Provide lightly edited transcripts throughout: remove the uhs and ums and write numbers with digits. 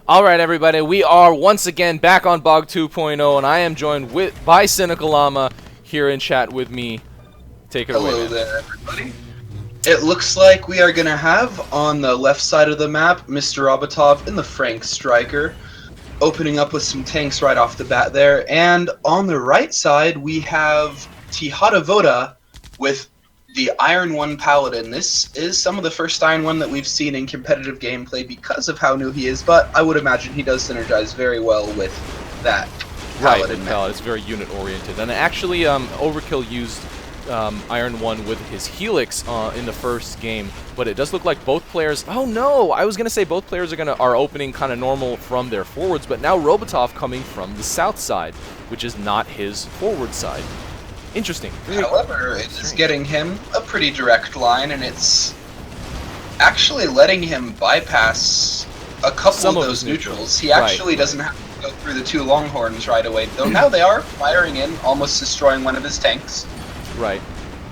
Alright everybody, we are once again back on Bog 2.0 and I am joined by Cynical Llama here in chat with me. Take it away, man. Hello there, everybody. It looks like we are going to have, on the left side of the map, MrRobotov in the Frank Striker, opening up with some tanks right off the bat there. And on the right side, we have Tihatavoda with the Iron 1 Paladin. This is some of the first Iron 1 that we've seen in competitive gameplay because of how new he is, but I would imagine he does synergize very well with that Paladin. Right, Paladin. It's very unit-oriented. And actually, Overkill used Iron 1 with his Helix in the first game, but it does look like both players... Oh no! I was going to say both players are opening kind of normal from their forwards, but now Robotov coming from the south side, which is not his forward side. Interesting. However, it is getting him a pretty direct line, and it's actually letting him bypass a couple of those neutrals. He actually doesn't have to go through the two Longhorns right away, though now they are firing in, almost destroying one of his tanks. Right.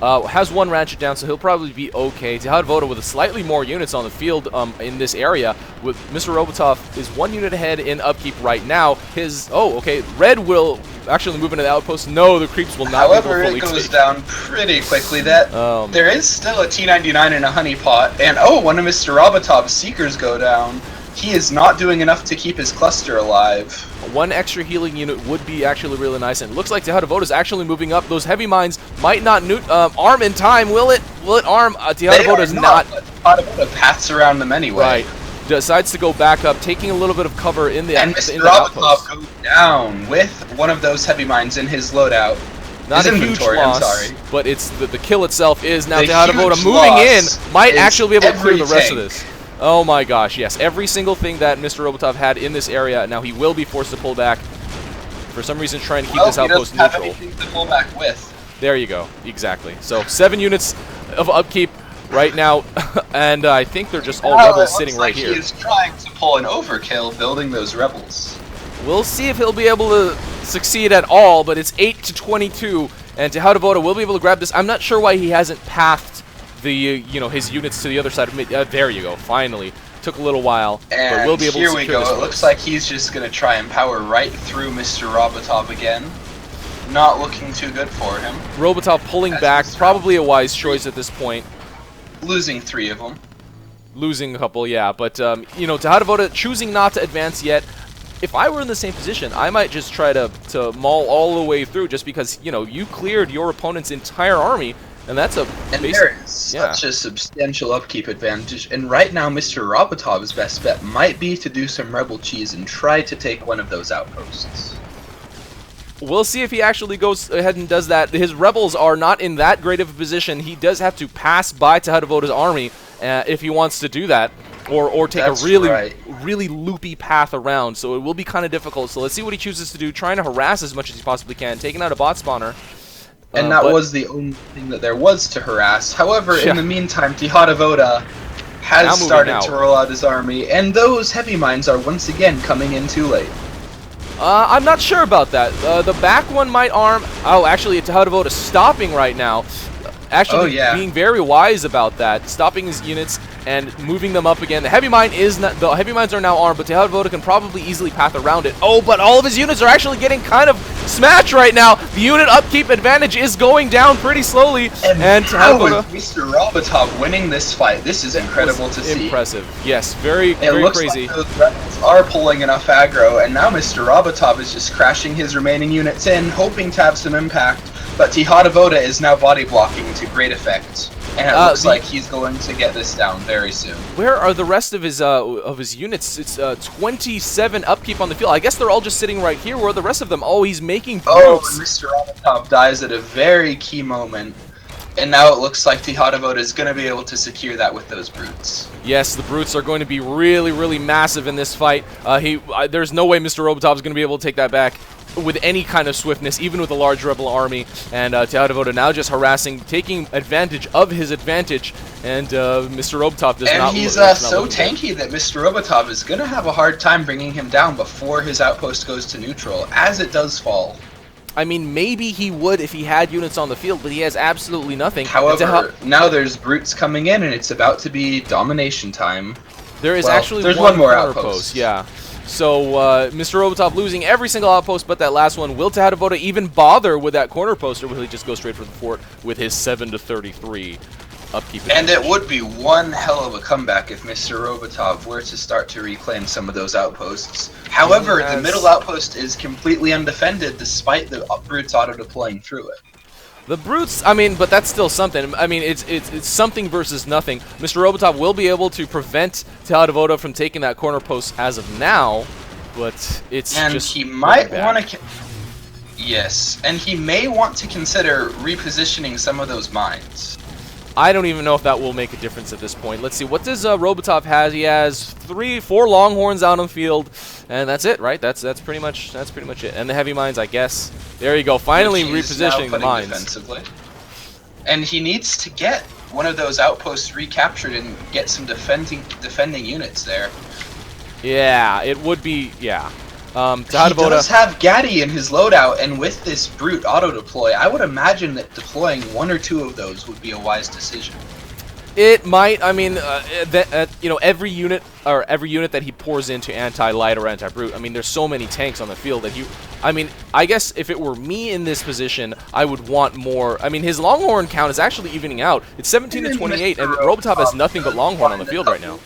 Has one ratchet down, so he'll probably be okay. Tihatavoda with slightly more units on the field in this area. With MrRobotov is 1 unit ahead in upkeep right now. His Red will actually move into the outpost. No, the creeps will not. However, it goes down pretty quickly. There is still a T-99 and a honeypot, and one of MrRobotov's Seekers go down. He is not doing enough to keep his cluster alive. One extra healing unit would be actually really nice, and it looks like Tihatavoda is actually moving up. Those heavy mines might not arm in time. Will it arm? Tihatavoda is not. Tihatavoda paths around them anyway. Right. Decides to go back up, taking a little bit of cover in the and MrRobotov goes down with one of those heavy mines in his loadout. Not his a huge loss, I'm sorry. But it's the kill itself is now Tihatavoda moving in. Might actually be able to clear the rest of this. Oh my gosh, yes. Every single thing that MrRobotov had in this area, now he will be forced to pull back. For some reason, trying to keep this outpost neutral. He doesn't have anything to pull back with. There you go. Exactly. So 7 units of upkeep right now, and I think they're just all rebels sitting right here. He is trying to pull an overkill, building those rebels. We'll see if he'll be able to succeed at all, but it's 8 to 22, and Tihatavoda will be able to grab this. I'm not sure why he hasn't pathed the his units to the other side of mid. There you go. Finally, took a little while, but we'll be able to secure this. Here we go. It looks like he's just gonna try and power right through MrRobotov again. Not looking too good for him. Robotov pulling back, probably a wise choice at this point. Losing 3 of them. Losing a couple, yeah. But Tihatavoda choosing not to advance yet. If I were in the same position, I might just try to maul all the way through, just because you cleared your opponent's entire army. And that's there is such a substantial upkeep advantage, and right now MrRobotov's best bet might be to do some rebel cheese and try to take one of those outposts. We'll see if he actually goes ahead and does that. His rebels are not in that great of a position. He does have to pass by Tihatavoda's army if he wants to do that, or take a really loopy path around, so it will be kind of difficult. So let's see what he chooses to do, trying to harass as much as he possibly can, taking out a bot spawner. And that was the only thing that there was to harass. However, in the meantime, Tihatavoda has started to roll out his army, and those heavy mines are once again coming in too late. I'm not sure about that. The back one might arm. Oh, actually, Tihatavoda stopping right now. Actually, being very wise about that, stopping his units and moving them up again. The heavy mine is not. The heavy mines are now armed, but Tihatavoda can probably easily path around it. Oh, but all of his units are actually getting kind of smashed right now. The unit upkeep advantage is going down pretty slowly, and Tihatavoda. MrRobotov winning this fight. This is incredible to see. Impressive. Yes, very crazy. It looks like those rebels are pulling enough aggro, and now MrRobotov is just crashing his remaining units in, hoping to have some impact. But Tihatavoda is now body blocking to great effect, and it looks like he's going to get this down very soon. Where are the rest of his units? It's 27 upkeep on the field. I guess they're all just sitting right here. Where are the rest of them? Oh, he's making brutes. Oh, MrRobotov dies at a very key moment, and now it looks like Tihatavoda is going to be able to secure that with those brutes. Yes, the brutes are going to be really massive in this fight. There's no way MrRobotov is going to be able to take that back with any kind of swiftness, even with a large rebel army. And Tihatavoda now just harassing, taking advantage of his advantage, and MrRobotov does not. And he's so tanky that MrRobotov is going to have a hard time bringing him down before his outpost goes to neutral, as it does fall. I mean, maybe he would if he had units on the field, but he has absolutely nothing. However, now there's brutes coming in, and it's about to be domination time. There is actually one more outpost. Yeah. So MrRobotov losing every single outpost but that last one. Will Tihatavoda even bother with that corner post, or will he just go straight for the fort with his 7-33 upkeep? And it would be one hell of a comeback if MrRobotov were to start to reclaim some of those outposts. However, the middle outpost is completely undefended despite the brutes auto-deploying through it. The brutes, I mean, but that's still something. I mean, it's something versus nothing. MrRobotov will be able to prevent Tihatavoda from taking that corner post as of now, but it's and just he might want to. Yes, and he may want to consider repositioning some of those mines. I don't even know if that will make a difference at this point. Let's see, what does Robotov has? He has 4 Longhorns out on the field, and that's it, right? That's pretty much it. And the heavy mines, I guess. There you go, finally repositioning the mines. Defensively. And he needs to get one of those outposts recaptured and get some defending units there. Yeah, it would be, yeah. He does have Gaddy in his loadout, and with this brute auto-deploy, I would imagine that deploying 1 or 2 of those would be a wise decision. It might. I mean, you know, every unit that he pours into anti-light or anti-brute. I mean, there's so many tanks on the field that I mean, I guess if it were me in this position, I would want more. I mean, his Longhorn count is actually evening out. It's 17-28, and Robotov has nothing but Longhorn on the field right now.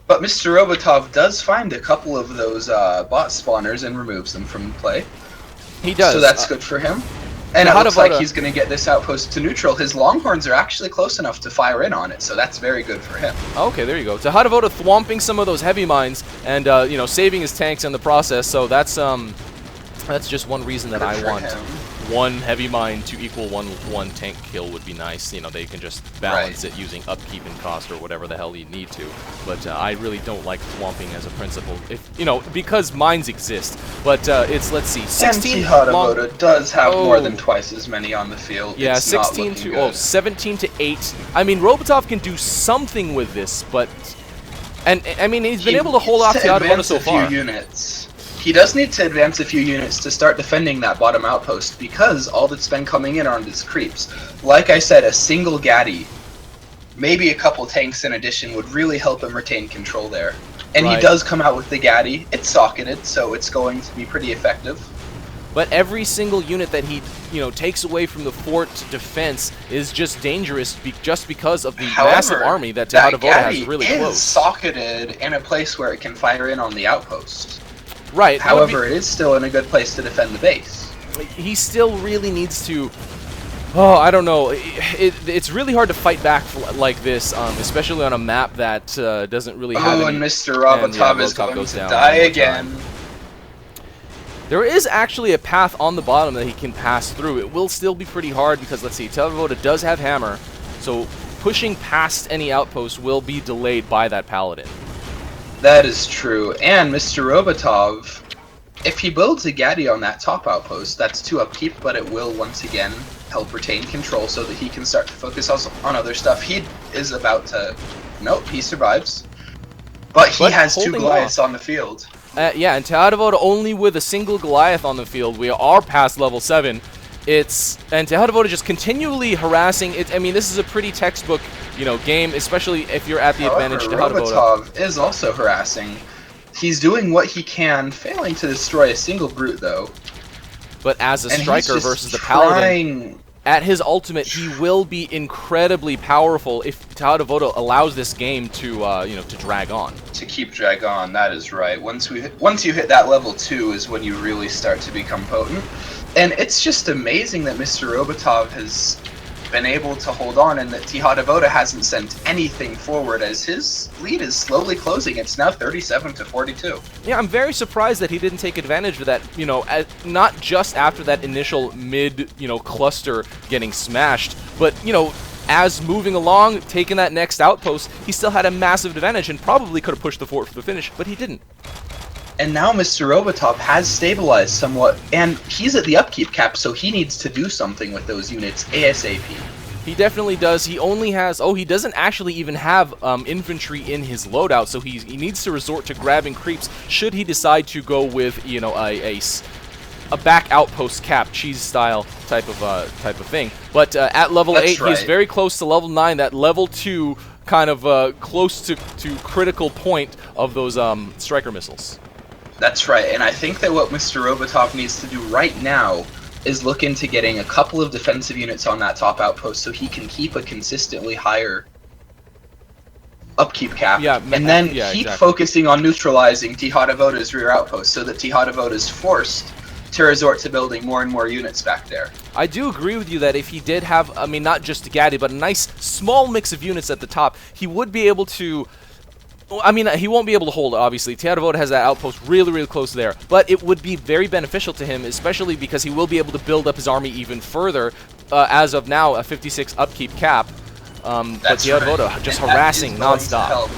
But MrRobotov does find a couple of those bot spawners and removes them from play. He does. So that's good for him. And it looks like he's going to get this outpost to neutral. His Longhorns are actually close enough to fire in on it, so that's very good for him. Okay, there you go. Tihatavoda thwomping some of those heavy mines and you know, saving his tanks in the process. So that's just one reason that I want one heavy mine to equal one tank kill would be nice. You know, they can just balance it using upkeep and cost or whatever the hell you need to. But I really don't like thwomping as a principle, if you know, because mines exist. But it's, let's see, 16. And Tihatavoda does have more than twice as many on the field. Yeah, it's 16 to 17 to 8. I mean, Robotov can do something with this, but I mean, he's been able to hold off Tihatavoda so far. He does need to advance a few units to start defending that bottom outpost, because all that's been coming in are his creeps. Like I said, a single Gaddy, maybe a couple tanks in addition, would really help him retain control there. And he does come out with the Gaddy. It's socketed, so it's going to be pretty effective. But every single unit that he, you know, takes away from the fort defense is just dangerous just because of the massive army that Tihatavoda has really close. It is socketed in a place where it can fire in on the outpost. Right. However, it is still in a good place to defend the base. He still really needs to... Oh, I don't know. It's really hard to fight back like this, especially on a map that doesn't really have any... and MrRobotov is going to die again. There is actually a path on the bottom that he can pass through. It will still be pretty hard because, let's see, Tihatavoda does have hammer, so pushing past any outpost will be delayed by that paladin. That is true, and MrRobotov, if he builds a Gaddy on that top outpost, that's 2 upkeep, but it will once again help retain control so that he can start to focus on other stuff. He is about to... Nope, he survives. But he has 2 Goliaths on the field. Yeah, and Tihatavoda only with a single Goliath on the field. We are past level 7. And Tihatavoda just continually harassing it. I mean, this is a pretty textbook, you know, game, especially if you're at the advantage. Robotov is also harassing. He's doing what he can, failing to destroy a single brute though. But as a striker versus the paladin, at his ultimate, he will be incredibly powerful if Tihatavoda allows this game to, you know, to drag on. To keep drag on, that is right. Once you hit that level 2 is when you really start to become potent. And it's just amazing that MrRobotov has been able to hold on and that Tihatavoda hasn't sent anything forward as his lead is slowly closing. It's now 37-42. Yeah, I'm very surprised that he didn't take advantage of that, you know, not just after that initial mid, you know, cluster getting smashed, but, you know, as moving along, taking that next outpost, he still had a massive advantage and probably could have pushed the fort for the finish, but he didn't. And now MrRobotov has stabilized somewhat, and he's at the upkeep cap, so he needs to do something with those units ASAP. He definitely does. He only has... Oh, he doesn't actually even have infantry in his loadout, so he needs to resort to grabbing creeps should he decide to go with, you know, a back outpost cap, cheese style type of thing. But at level 8, he is very close to level 9. That level 2 kind of close to critical point of those striker missiles. That's right, and I think that what MrRobotov needs to do right now is look into getting a couple of defensive units on that top outpost so he can keep a consistently higher upkeep cap, and then keep focusing on neutralizing Tihatavoda's rear outpost so that Tihatavoda is forced to resort to building more and more units back there. I do agree with you that if he did have, I mean, not just Gaddy, but a nice small mix of units at the top, he would be able to, I mean, he won't be able to hold it, obviously. Tihatavoda has that outpost really, really close there, but it would be very beneficial to him, especially because he will be able to build up his army even further, as of now, a 56 upkeep cap. But Tihatavoda just harassing nonstop.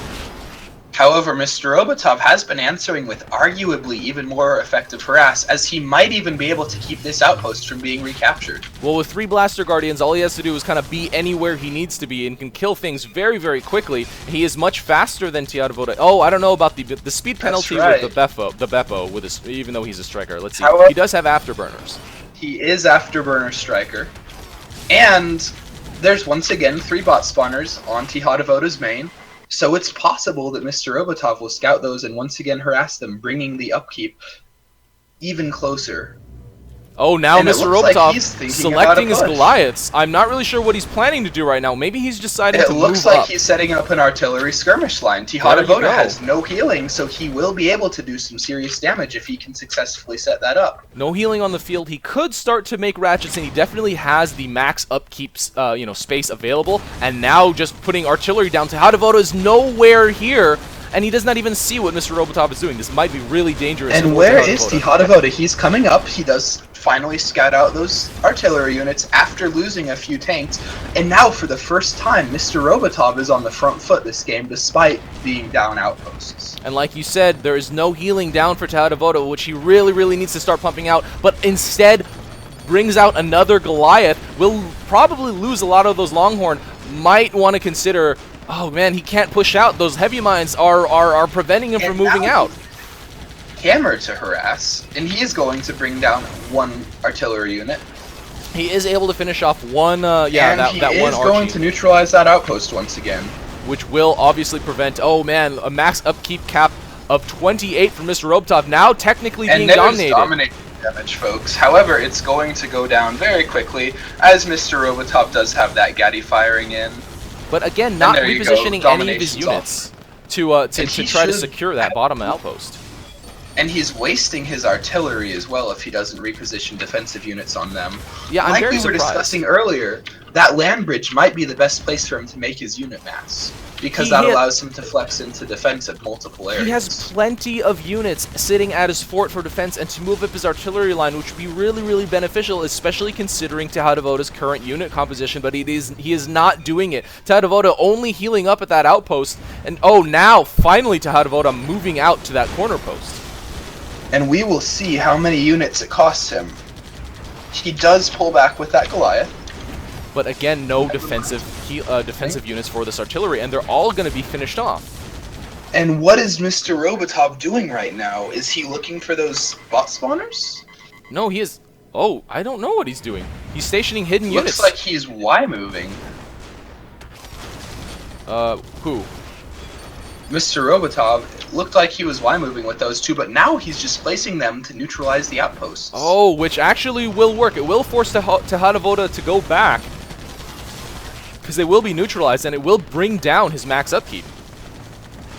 However, MrRobotov has been answering with arguably even more effective harass, as he might even be able to keep this outpost from being recaptured. Well, with 3 Blaster Guardians, all he has to do is kind of be anywhere he needs to be and can kill things very, very quickly. He is much faster than Tihatavoda. Oh, I don't know about the speed penalty with the Beppo, with his, even though he's a striker. Let's see. However, he does have afterburners. He is afterburner striker. And there's once again 3 bot spawners on Tihatavoda's main. So it's possible that MrRobotov will scout those and once again harass them, bringing the upkeep even closer. Oh, now MrRobotov selecting his Goliaths. I'm not really sure what he's planning to do right now. Maybe he's deciding to move up. It looks like he's setting up an artillery skirmish line. Tihatavoda has no healing, so he will be able to do some serious damage if he can successfully set that up. No healing on the field. He could start to make ratchets, and he definitely has the max upkeep, space available. And now just putting artillery down. Tihatavoda is nowhere here. And he does not even see what MrRobotov is doing. This might be really dangerous. And where is Tihatavoda? He's coming up. He does finally scout out those artillery units after losing a few tanks. And now, for the first time, MrRobotov is on the front foot this game, despite being down outposts. And like you said, there is no healing down for Tihatavoda, which he really, really needs to start pumping out. But instead, brings out another Goliath. Will probably lose a lot of those Longhorn. Might want to consider... Oh man, he can't push out. Those heavy mines are preventing him from moving out. Hammer to harass, and he is going to bring down 1 artillery unit. He is able to finish off one, that one Archie. And he is going to neutralize that outpost once again. Which will obviously prevent, oh man, a max upkeep cap of 28 for MrRobotov, now technically being dominated. Dominating damage, folks. However, it's going to go down very quickly, as MrRobotov does have that Gaddy firing in. But again, not repositioning any of his units to try to secure that bottom outpost. And he's wasting his artillery as well if he doesn't reposition defensive units on them. Yeah, I'm very surprised. Like we were discussing earlier, that land bridge might be the best place for him to make his unit mass, because that allows him to flex into defense at multiple areas. He has plenty of units sitting at his fort for defense, and to move up his artillery line, which would be really, really beneficial, especially considering Tihatavoda's current unit composition, but he is not doing it. Tihatavoda only healing up at that outpost, and oh, now, finally Tihatavoda moving out to that corner post. And we will see how many units it costs him. He does pull back with that Goliath. But again, no defensive units for this artillery, and they're all going to be finished off. And what is MrRobotov doing right now? Is he looking for those bot spawners? No, he is... Oh, I don't know what he's doing. He's stationing hidden units. Looks like he's Y-moving. Who? MrRobotov looked like he was Y-moving with those 2, but now he's just placing them to neutralize the outposts. Oh, which actually will work. It will force Tihatavoda to go back, because they will be neutralized, and it will bring down his max upkeep.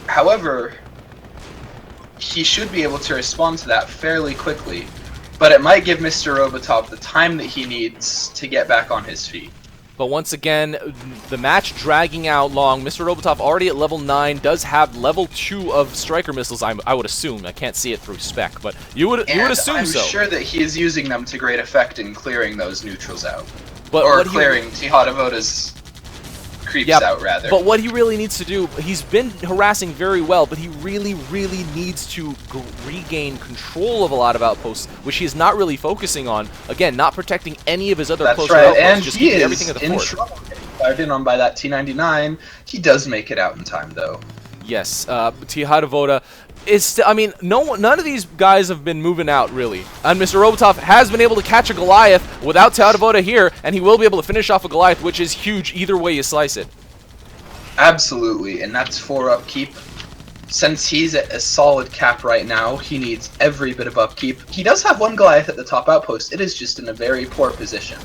However, he should be able to respond to that fairly quickly, but it might give MrRobotov the time that he needs to get back on his feet. But once again, the match dragging out long. MrRobotov already at level 9 does have level 2 of striker missiles, I would assume. I can't see it through spec, but you would assume so. I'm sure that he is using them to great effect in clearing those neutrals out. Or clearing Tihatavoda's creeps out, rather. But what he really needs to do, he's been harassing very well, but he really, really needs to regain control of a lot of outposts, which he is not really focusing on. Again, not protecting any of his other closer outposts, and just he keeping is everything at the fort. Trouble getting fired in on by that T-99. He does make it out in time, though. Yes, Tihatavoda is. I mean, none of these guys have been moving out really, and MrRobotov has been able to catch a Goliath without Tihatavoda here, and he will be able to finish off a Goliath, which is huge either way you slice it. Absolutely, and that's 4 upkeep. since he's at a solid cap right now, he needs every bit of upkeep. He does have one Goliath at the top outpost. It is just in a very poor position.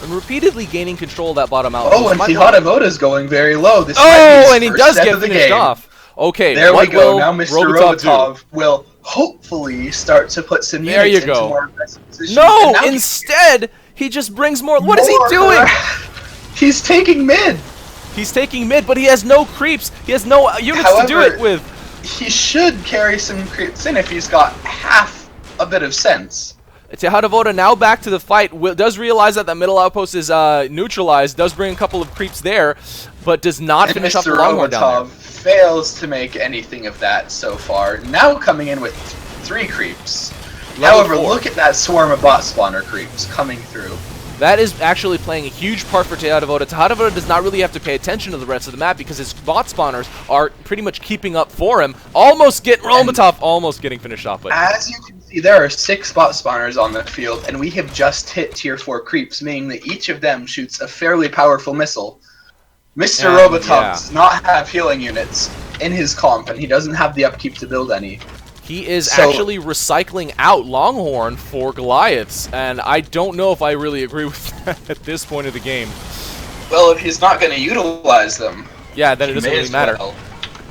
And repeatedly gaining control of that bottom outpost. Oh, and Tihatavoda's going very low. This and he does get finished off. Okay, there we go. Now Mr. Robotov will hopefully start to put some units into more aggressive positions. No, instead, he just brings more. What is he doing? He's taking mid. He's taking mid, but he has no creeps. He has no units to do it with. He should carry some creeps in if he's got half a bit of sense. Tihatavoda now back to the fight. Does realize that the middle outpost is neutralized. Does bring a couple of creeps there, but does not finish off the Longhorn down there. Fails to make anything of that so far. Now coming in with 3 creeps. However, look at that swarm of bot spawner creeps coming through. That is actually playing a huge part for Tihatavoda. Tihatavoda does not really have to pay attention to the rest of the map because his bot spawners are pretty much keeping up for him. Almost getting finished off. But as you can see, there are 6 bot spawners on the field, and we have just hit tier 4 creeps, meaning that each of them shoots a fairly powerful missile. Mr. Robotov does not have healing units in his comp, and he doesn't have the upkeep to build any. He is actually recycling out Longhorn for Goliaths, and I don't know if I really agree with that at this point of the game. Well, if he's not going to utilize them, yeah, then it doesn't really matter.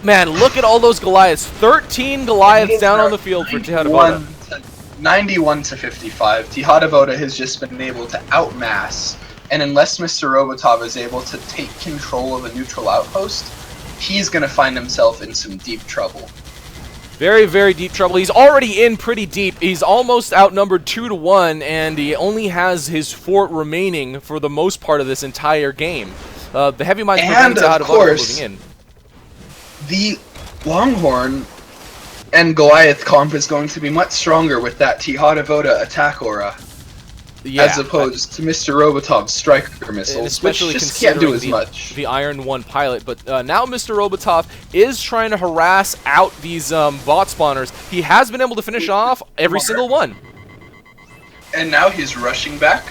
Man, look at all those Goliaths. 13 Goliaths down on the field for Tihatavoda. 91 to 55. Tihatavoda has just been able to outmass. And unless Mr. Robotov is able to take control of a neutral outpost, he's going to find himself in some deep trouble. Very, very deep trouble. He's already in pretty deep. He's almost outnumbered 2-1, and he only has his fort remaining for the most part of this entire game. The heavy mines preventing Tihatavoda moving in. The Longhorn and Goliath comp is going to be much stronger with that Tihatavoda attack aura. Yeah, as opposed to Mr. Robotov's striker missiles, especially which just can't do as much. The Iron 1 pilot, but now Mr. Robotov is trying to harass out these bot spawners. He has been able to finish off every single one. And now he's rushing back,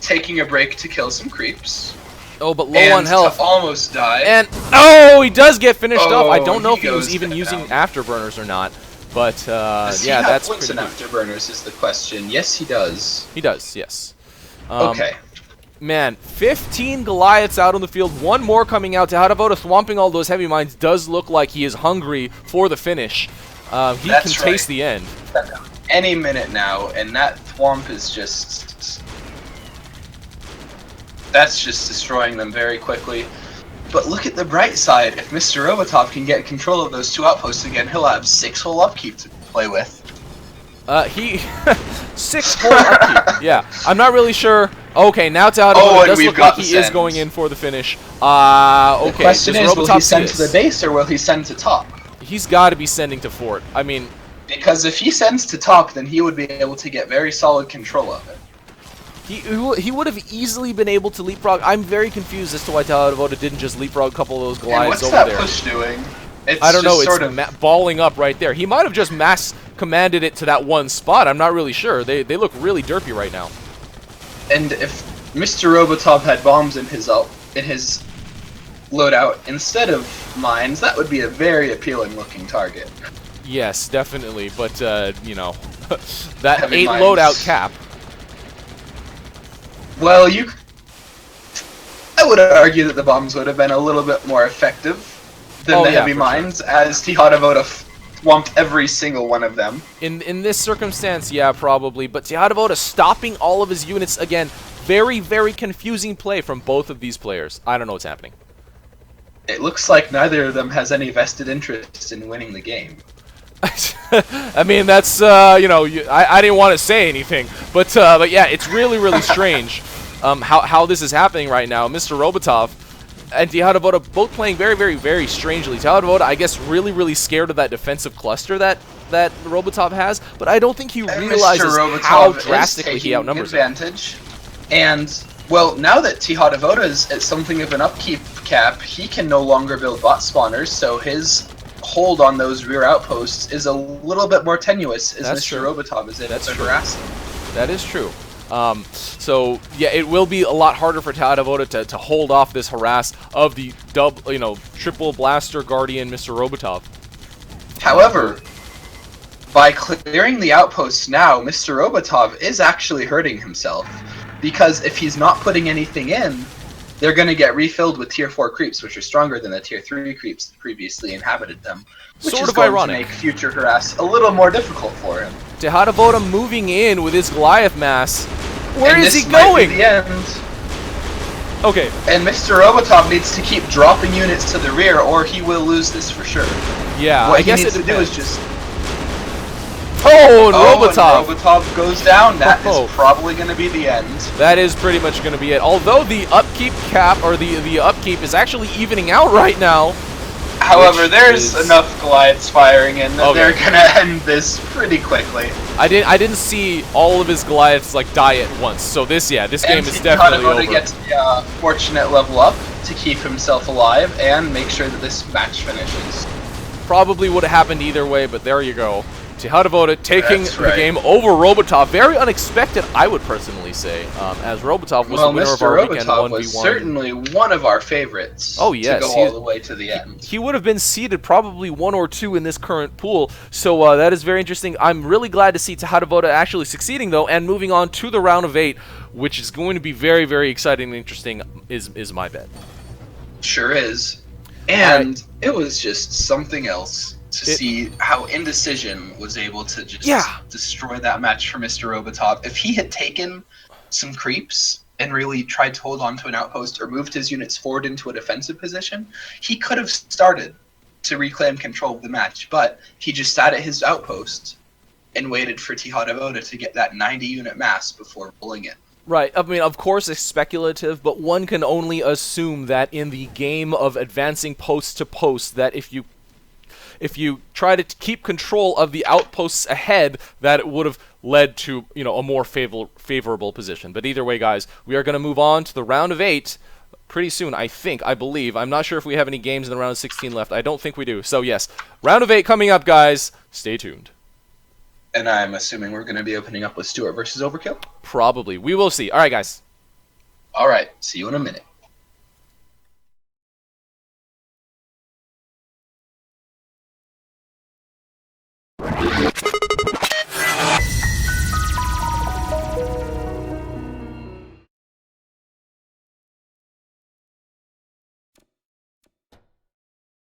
taking a break to kill some creeps. Oh, but low on health. To almost die. And he does get finished off. I don't know if he was even using afterburners or not. But, yeah, that's pretty good. Afterburners is the question. Yes, he does. He does, yes. Okay. Man, 15 Goliaths out on the field. One more coming out. Tihatavoda swamping all those heavy mines does look like he is hungry for the finish. He can taste the end. Any minute now, and that thwomp is just... That's just destroying them very quickly. But look at the bright side. If Mr. Robotov can get control of those 2 outposts again, he'll have 6 whole upkeep to play with. 6 whole upkeep. Yeah, I'm not really sure. Okay, now Tihatavoda does look like he is going in for the finish. Okay. The question is, will he send to the base or will he send to top? He's got to be sending to fort. I mean, because if he sends to top, then he would be able to get very solid control of it. He would have easily been able to leapfrog. I'm very confused as to why Tihatavoda didn't just leapfrog a couple of those Goliaths over there. What's that push doing? I don't know. It's balling up right there. He might have just mass commanded it to that one spot. I'm not really sure. They look really derpy right now. And if Mr. Robotov had bombs in his loadout instead of mines, that would be a very appealing looking target. Yes, definitely. But you know, that 8 loadout cap. Well, I would argue that the bombs would have been a little bit more effective than the heavy mines, as Tihatavoda swamped every single one of them. In this circumstance, yeah, probably. But Tihatavoda stopping all of his units again. Very, very confusing play from both of these players. I don't know what's happening. It looks like neither of them has any vested interest in winning the game. I mean, that's, you know, I didn't want to say anything, but yeah, it's really, really strange how this is happening right now. Mr. Robotov and Tihatavoda both playing very, very, very strangely. Tihatavoda, I guess, really, really scared of that defensive cluster that Robotov has, but I don't think he realizes how drastically he outnumbers him. And, well, now that Tihatavoda is at something of an upkeep cap, he can no longer build bot spawners, so his hold on those rear outposts is a little bit more tenuous as Mr. Robotov is able to harass him. That is true. So yeah, it will be a lot harder for Tihatavoda to hold off this harass of the triple blaster guardian Mr. Robotov. However, by clearing the outposts now, MrRobotov is actually hurting himself. Because if he's not putting anything in, they're going to get refilled with tier 4 creeps, which are stronger than the tier 3 creeps that previously inhabited them. Which sort is of going ironic. to make future harass a little more difficult for him. Tihatavoda moving in with his Goliath mass. Where and is this he going? Might be the end. Okay. And MrRobotov needs to keep dropping units to the rear, or he will lose this for sure. Yeah, what I guess he needs it to do is just... Oh, and Robotov! And Robotov goes down. That is probably going to be the end. That is pretty much going to be it. Although the upkeep cap, or the upkeep, is actually evening out right now. However, there's enough Goliaths firing in that they're going to end this pretty quickly. I didn't see all of his Goliaths like die at once. So this game is definitely over. And gets the fortunate level up to keep himself alive and make sure that this match finishes. Probably would have happened either way, but there you go. Tihatavoda taking the game over Robotov. Very unexpected, I would personally say, as Robotov was the winner of our weekend 1v1. Was certainly one of our favorites. Oh yes, to go all the way to the end. He would have been seeded probably 1 or 2 in this current pool, so that is very interesting. I'm really glad to see Tihatavoda actually succeeding though, and moving on to the round of 8, which is going to be very, very exciting and interesting. Is my bet. Sure is, and it was just something else. To see how Indecision was able to just destroy that match for MrRobotov. If he had taken some creeps and really tried to hold on to an outpost or moved his units forward into a defensive position, he could have started to reclaim control of the match. But he just sat at his outpost and waited for Tihatavoda to get that 90-unit mass before rolling it. Right. I mean, of course, it's speculative, but one can only assume that in the game of advancing post to post, that if you try to keep control of the outposts ahead, that it would have led to, a more favorable position. But either way, guys, we are going to move on to the round of 8 pretty soon, I believe. I'm not sure if we have any games in the round of 16 left. I don't think we do. So, yes, round of 8 coming up, guys. Stay tuned. And I'm assuming we're going to be opening up with Stuart versus Overkill? Probably. We will see. All right, guys. All right. See you in a minute.